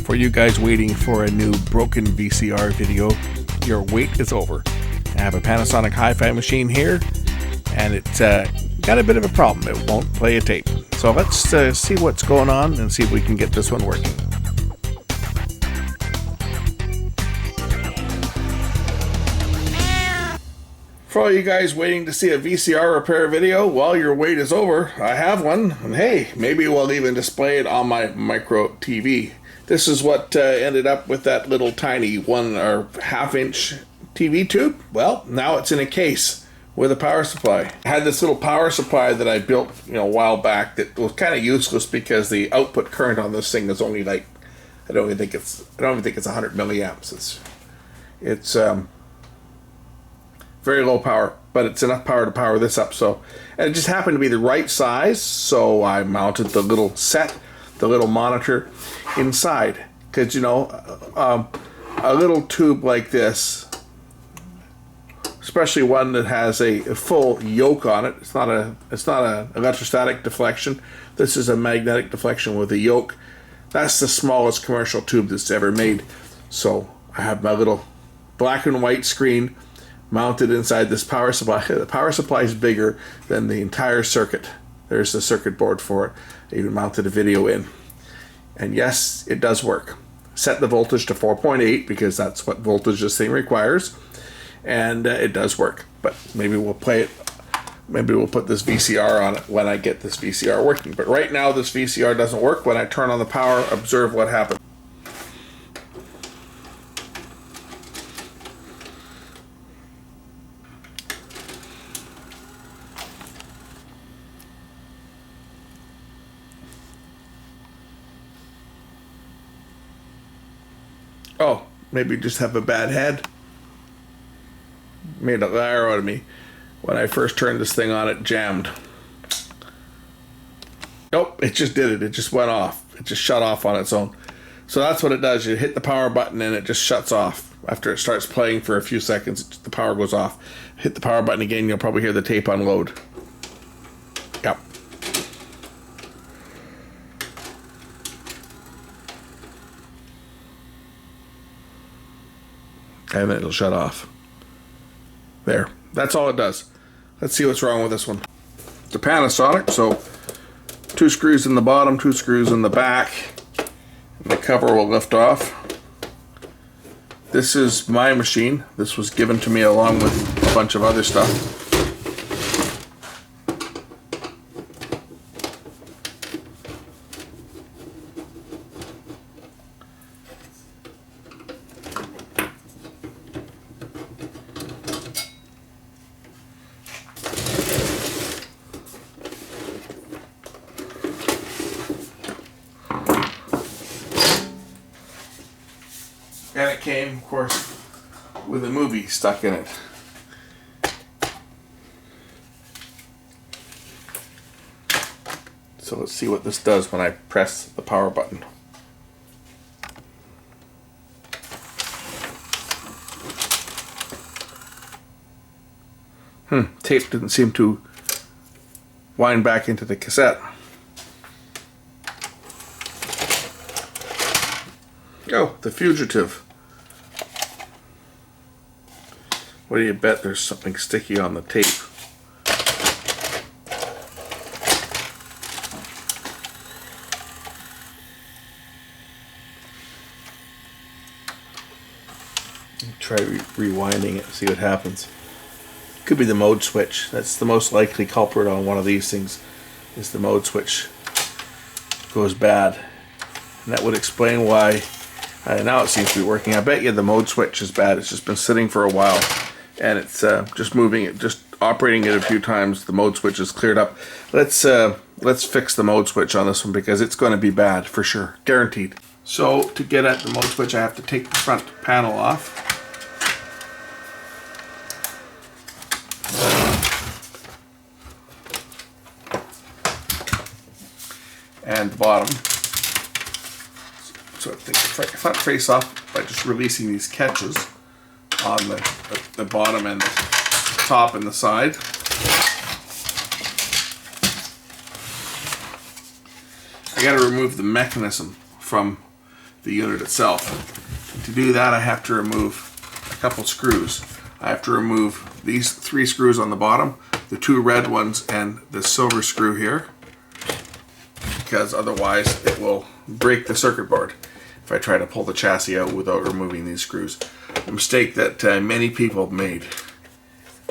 For you guys waiting for a new broken VCR video, your wait is over. I have a Panasonic hi-fi machine here, and it's got a bit of a problem. It won't play a tape. So let's see what's going on and see if we can get this one working. For all you guys waiting to see a VCR repair video, well, your wait is over. I have one, and hey, maybe we'll even display it on my micro TV. This is what ended up with that little tiny 1 or 1/2 inch TV tube. Well, now it's in a case with a power supply. I had this little power supply that I built, a while back that was kind of useless because the output current on this thing is only like, I don't even think it's 100 milliamps. It's very low power, but it's enough power to power this up. So, and it just happened to be the right size, so I mounted the little monitor inside, because a little tube like this, especially one that has a full yoke on it, it's not a electrostatic deflection. This is a magnetic deflection with a yoke. That's the smallest commercial tube that's ever made. So I have my little black and white screen mounted inside this power supply. The power supply is bigger than the entire circuit. There's the circuit board for it. I even mounted a video in. And yes, it does work. Set the voltage to 4.8 because that's what voltage this thing requires. And it does work. But maybe we'll play it. Maybe we'll put this VCR on it when I get this VCR working. But right now this VCR doesn't work. When I turn on the power, observe what happens. Oh, maybe just have a bad head. Made a liar out of me. When I first turned this thing on, it jammed. Nope, it just did it. It just went off. It just shut off on its own. So that's what it does. You hit the power button and it just shuts off. After it starts playing for a few seconds, the power goes off. Hit the power button again, you'll probably hear the tape unload. Yep. And then it'll shut off. There. That's all it does. Let's see what's wrong with this one. It's a Panasonic, so 2 screws in the bottom, 2 screws in the back, and the cover will lift off. This is my machine. This was given to me along with a bunch of other stuff. And it came, of course, with a movie stuck in it. So let's see what this does when I press the power button. Tape didn't seem to wind back into the cassette. Oh, the fugitive. What do you bet there's something sticky on the tape? Try rewinding it, see what happens. Could be the mode switch. That's the most likely culprit on one of these things, is the mode switch goes bad. And that would explain why now it seems to be working. I bet you the mode switch is bad. It's just been sitting for a while, and it's just moving it, just operating it a few times. The mode switch is cleared up. Let's fix the mode switch on this one because it's going to be bad for sure, guaranteed. So to get at the mode switch, I have to take the front panel off. And the bottom. So I take the front face off by just releasing these catches on the bottom and the top and the side. I got to remove the mechanism from the unit itself. And to do that, I have to remove a couple screws. I have to remove these 3 screws on the bottom, the 2 red ones and the silver screw here, because otherwise it will break the circuit board if I try to pull the chassis out without removing these screws. A mistake that many people made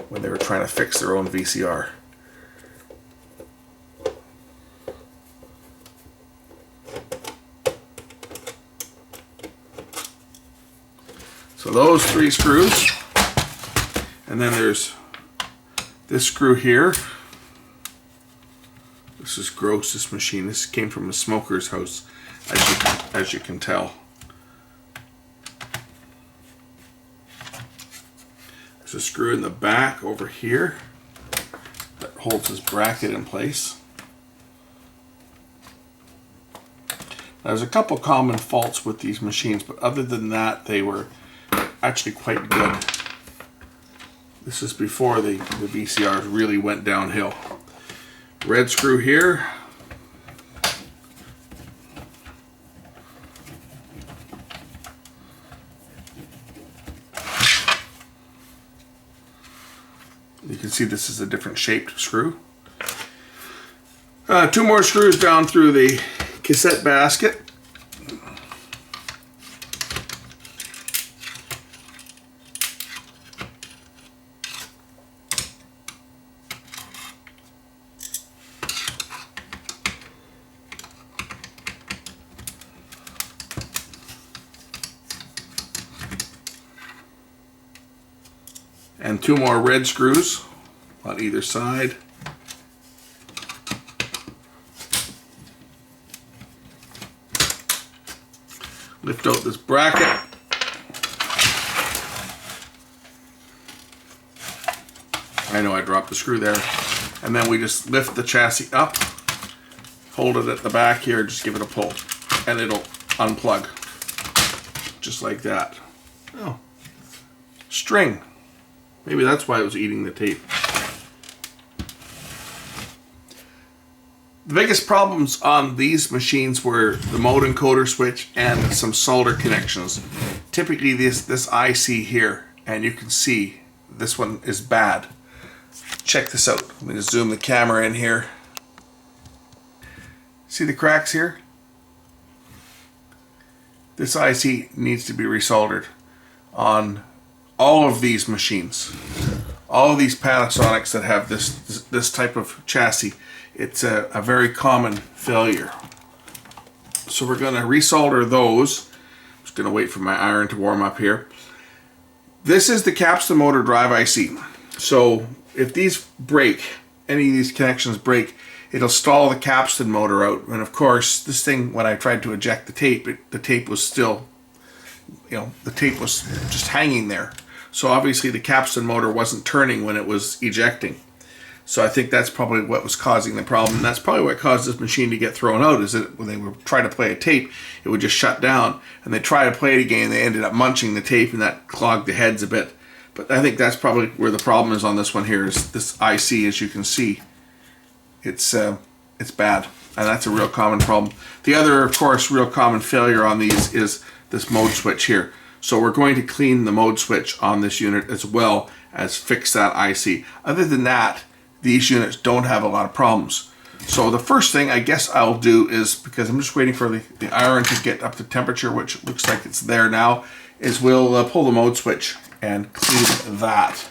when they were trying to fix their own VCR. So those 3 screws, and then there's this screw here. This is gross, this machine. This came from a smoker's house, as you can tell. There's a screw in the back over here that holds this bracket in place. Now, there's a couple common faults with these machines, but other than that, they were actually quite good. This is before the VCRs really went downhill. Red screw here. You can see this is a different shaped screw. 2 more screws down through the cassette basket. And 2 more red screws on either side. Lift out this bracket. I know I dropped the screw there. And then we just lift the chassis up, hold it at the back here, just give it a pull, and it'll unplug. Just like that. Oh, string. Maybe that's why it was eating the tape. The biggest problems on these machines were the mode encoder switch and some solder connections. Typically this IC here, and you can see this one is bad. Check this out. Let me just zoom the camera in here. See the cracks here? This IC needs to be resoldered on all of these machines. All of these Panasonics that have this type of chassis. It's a very common failure. So we're going to resolder those. I'm just going to wait for my iron to warm up here. This is the capstan motor drive IC. So if these break, any of these connections break, it'll stall the capstan motor out. And of course, this thing, when I tried to eject the tape, the tape was still, the tape was just hanging there. So obviously the capstan motor wasn't turning when it was ejecting. So I think that's probably what was causing the problem. And that's probably what caused this machine to get thrown out, is that when they were trying to play a tape, it would just shut down. And they tried to play it again, they ended up munching the tape, and that clogged the heads a bit. But I think that's probably where the problem is on this one here, is this IC, as you can see. It's bad, and that's a real common problem. The other, of course, real common failure on these is this mode switch here. So we're going to clean the mode switch on this unit as well as fix that IC. Other than that, these units don't have a lot of problems. So the first thing I guess I'll do is, because I'm just waiting for the iron to get up to temperature, which looks like it's there now, is we'll pull the mode switch and clean that.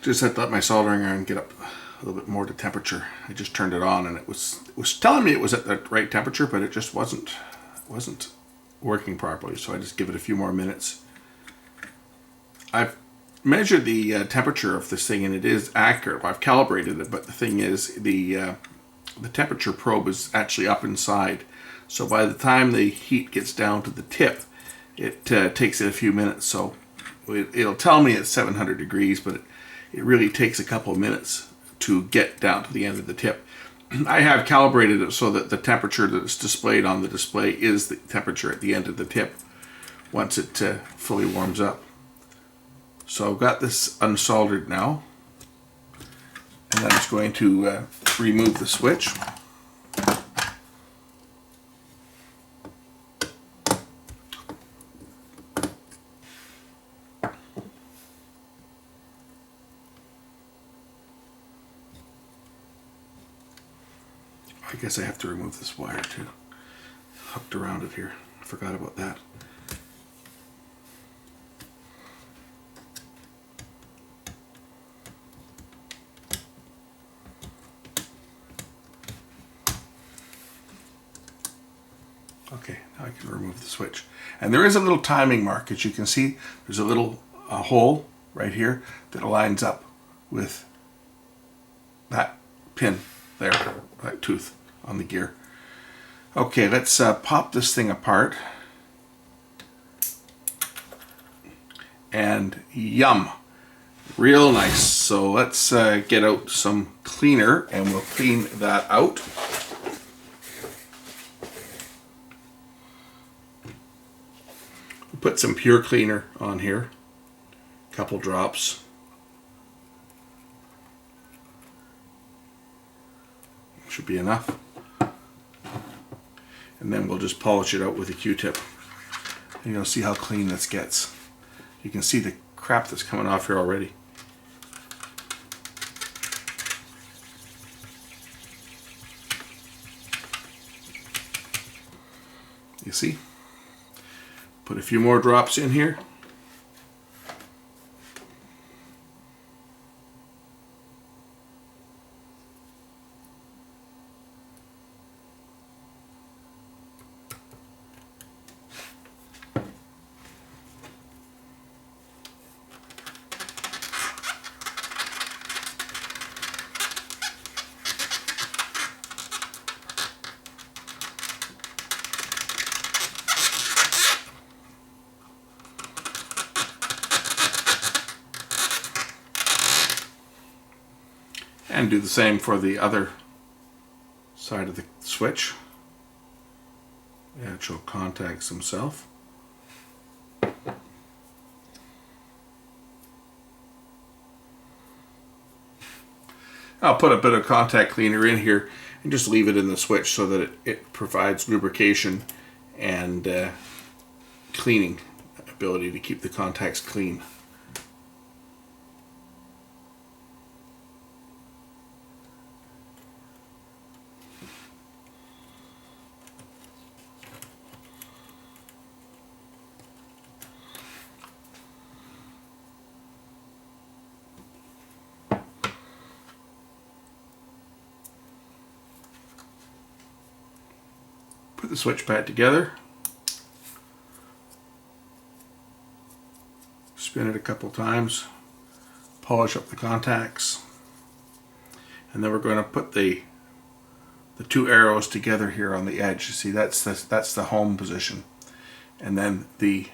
Just had to let my soldering iron get up a little bit more to temperature. I just turned it on, and it was telling me it was at the right temperature, but it just wasn't working properly. So I just give it a few more minutes. I've measured the temperature of this thing, and it is accurate. I've calibrated it, but the thing is, the temperature probe is actually up inside. So by the time the heat gets down to the tip, it takes it a few minutes. So it'll tell me it's 700 degrees, but it really takes a couple of minutes to get down to the end of the tip. I have calibrated it so that the temperature that's displayed on the display is the temperature at the end of the tip once it fully warms up. So I've got this unsoldered now. And I'm just going to remove the switch. I guess I have to remove this wire too. Hooked around it here. I forgot about that. Okay, now I can remove the switch. And there is a little timing mark, as you can see. There's a little hole right here that lines up with that pin there, that tooth on the gear. Okay, let's pop this thing apart. And yum, real nice. So let's get out some cleaner and we'll clean that out. Put some pure cleaner on here, a couple drops. Should be enough. And then we'll just polish it out with a Q-tip. And you'll see how clean this gets. You can see the crap that's coming off here already. You see? Put a few more drops in here. And do the same for the other side of the switch. The actual contacts themselves. I'll put a bit of contact cleaner in here and just leave it in the switch so that it provides lubrication and cleaning ability to keep the contacts clean. Put the switch back together, spin it a couple times, polish up the contacts, and then we're going to put the two arrows together here on the edge. You see, that's the home position, and then the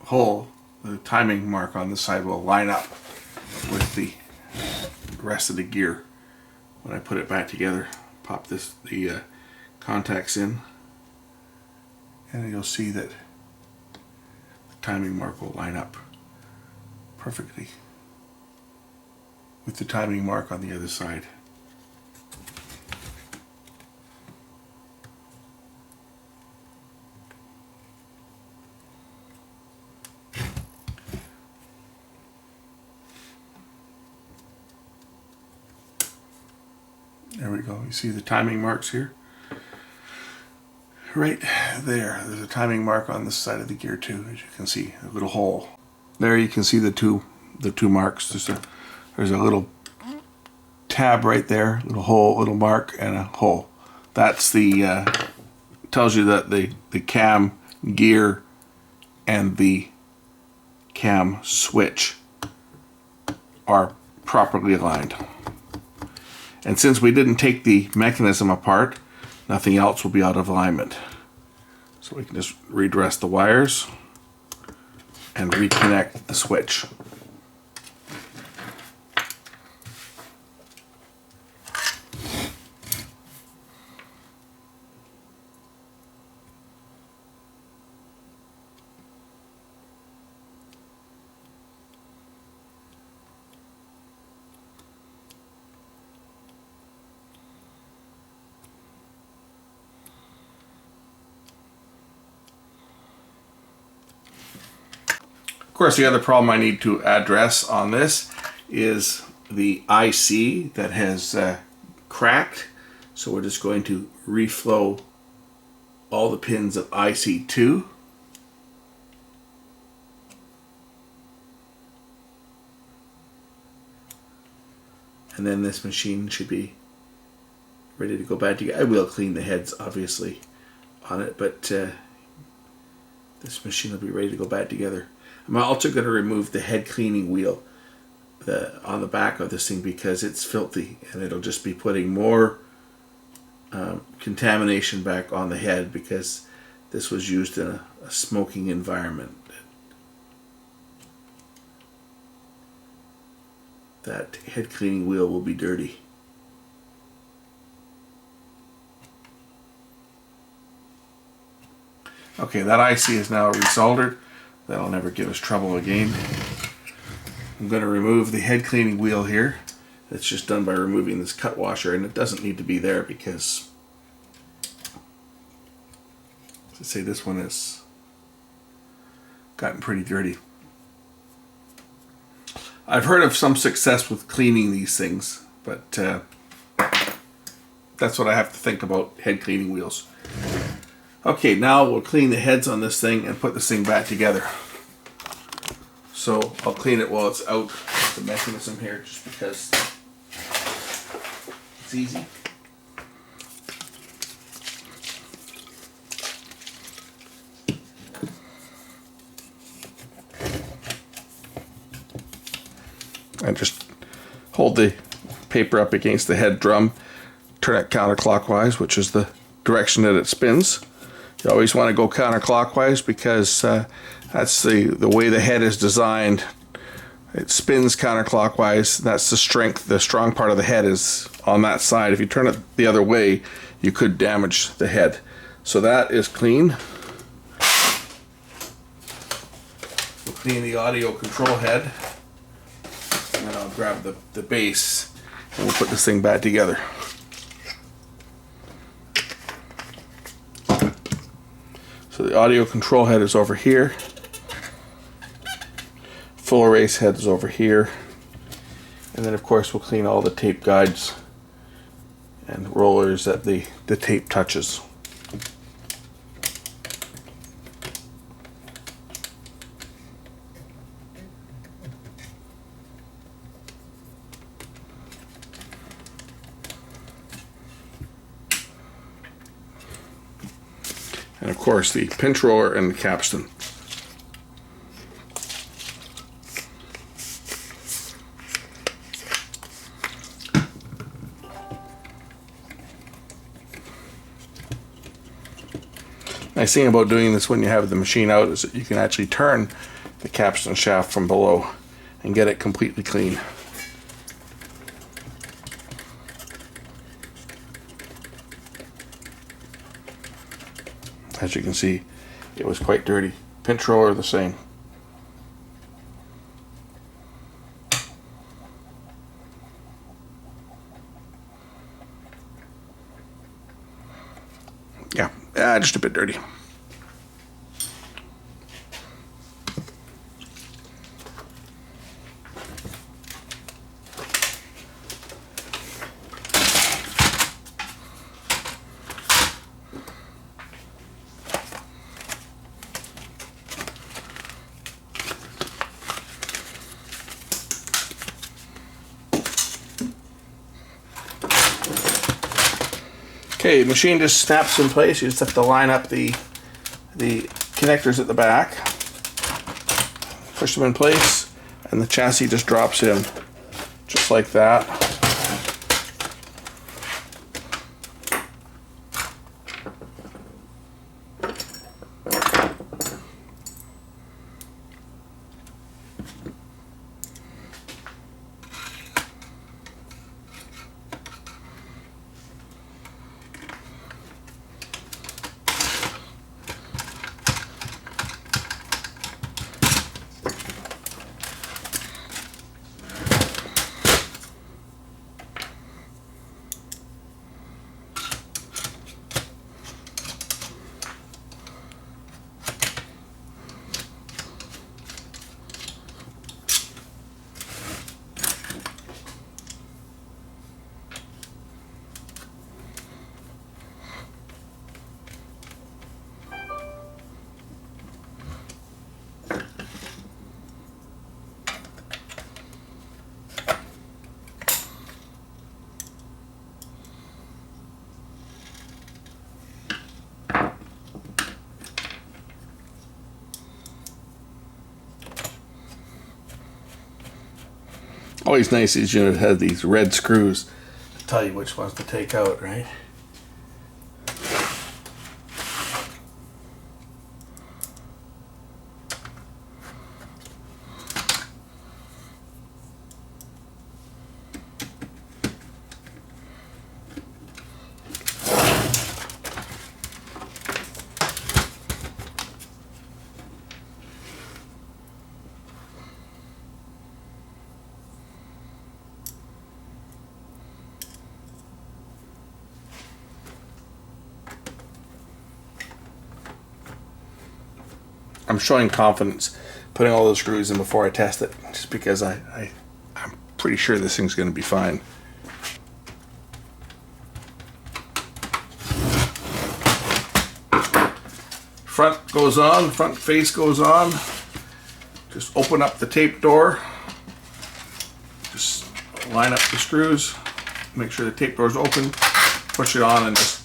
hole, the timing mark on this side will line up with the rest of the gear. When I put it back together, pop the contacts in, and you'll see that the timing mark will line up perfectly with the timing mark on the other side. There we go. You see the timing marks here? Right there, there's a timing mark on this side of the gear too, as you can see, a little hole. There you can see the two marks. There's a little tab right there, little hole, little mark, and a hole. That's the tells you that the cam gear and the cam switch are properly aligned. And since we didn't take the mechanism apart, nothing else will be out of alignment. So we can just redress the wires and reconnect the switch. course, the other problem I need to address on this is the IC that has cracked. So we're just going to reflow all the pins of IC2. And then this machine should be ready to go back together. I will clean the heads, obviously, on it, but this machine will be ready to go back together. I'm also going to remove the head cleaning wheel on the back of this thing because it's filthy, and it'll just be putting more contamination back on the head because this was used in a smoking environment. That head cleaning wheel will be dirty. Okay, that IC is now resoldered. That'll never give us trouble again. I'm going to remove the head cleaning wheel here. It's just done by removing this cut washer, and it doesn't need to be there because, let's say, this one has gotten pretty dirty. I've heard of some success with cleaning these things, but that's what I have to think about head cleaning wheels. Okay, now we'll clean the heads on this thing and put this thing back together. So I'll clean it while it's out the mechanism here, just because it's easy. And just hold the paper up against the head drum, turn it counterclockwise, which is the direction that it spins. You always want to go counterclockwise because that's the way the head is designed. It spins counterclockwise. That's the strength. The strong part of the head is on that side. If you turn it the other way, you could damage the head. So that is clean. We'll clean the audio control head. And then I'll grab the base and we'll put this thing back together. So the audio control head is over here. Full erase head is over here. And then of course we'll clean all the tape guides and rollers that the tape touches. And of course the pinch roller and the capstan. Nice thing about doing this when you have the machine out is that you can actually turn the capstan shaft from below and get it completely clean. As you can see, it was quite dirty. Pinch roller the same. Yeah, just a bit dirty. Okay, the machine just snaps in place. You just have to line up the connectors at the back, push them in place, and the chassis just drops in, just like that. Always nice these units have these red screws to tell you which ones to take out, right? I'm showing confidence putting all those screws in before I test it, just because I'm pretty sure this thing's going to be fine. Front goes on, front face goes on. Just open up the tape door. Just line up the screws, make sure the tape door is open, push it on, and just...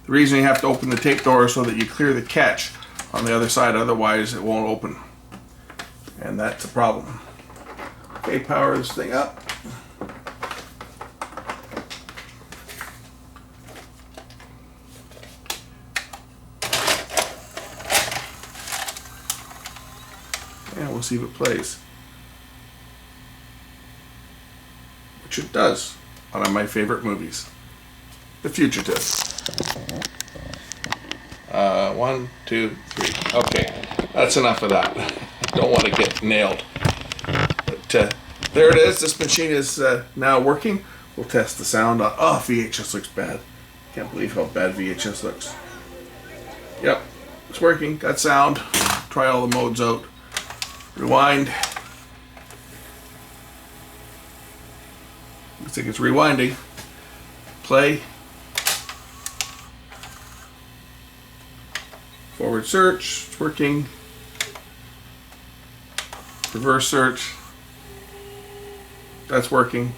The reason you have to open the tape door is so that you clear the catch on the other side, otherwise it won't open. And that's a problem. Okay, power this thing up. And we'll see if it plays. Which it does. One of my favorite movies. The Fugitive. 1, 2, 3. Okay, that's enough of that. Don't want to get nailed. But there it is. This machine is now working. We'll test the sound. Oh, VHS looks bad. Can't believe how bad VHS looks. Yep, it's working. Got sound. Try all the modes out. Rewind. Looks like it's rewinding. Play. Forward search, it's working. Reverse search, that's working.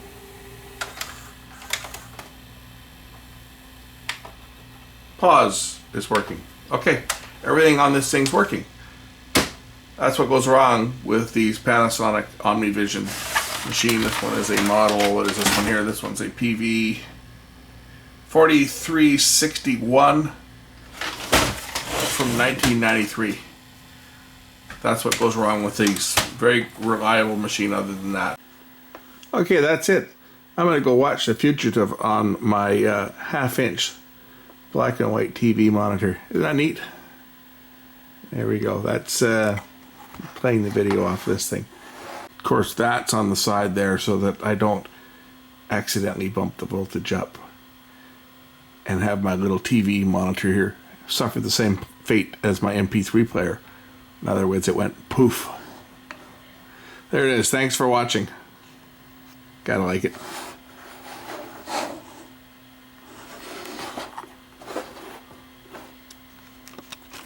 Pause is working. Okay, everything on this thing's working. That's what goes wrong with these Panasonic OmniVision machine. This one is a model, what is this one here? This one's a PV4361. From 1993. That's what goes wrong with these. Very reliable machine other than that. Okay, that's it. I'm going to go watch The Fugitive on my half-inch black and white TV monitor. Isn't that neat? There we go. That's playing the video off this thing. Of course, that's on the side there so that I don't accidentally bump the voltage up and have my little TV monitor here suffer the same fate as my MP3 player. In other words, it went poof. There it is. Thanks for watching. Gotta like it.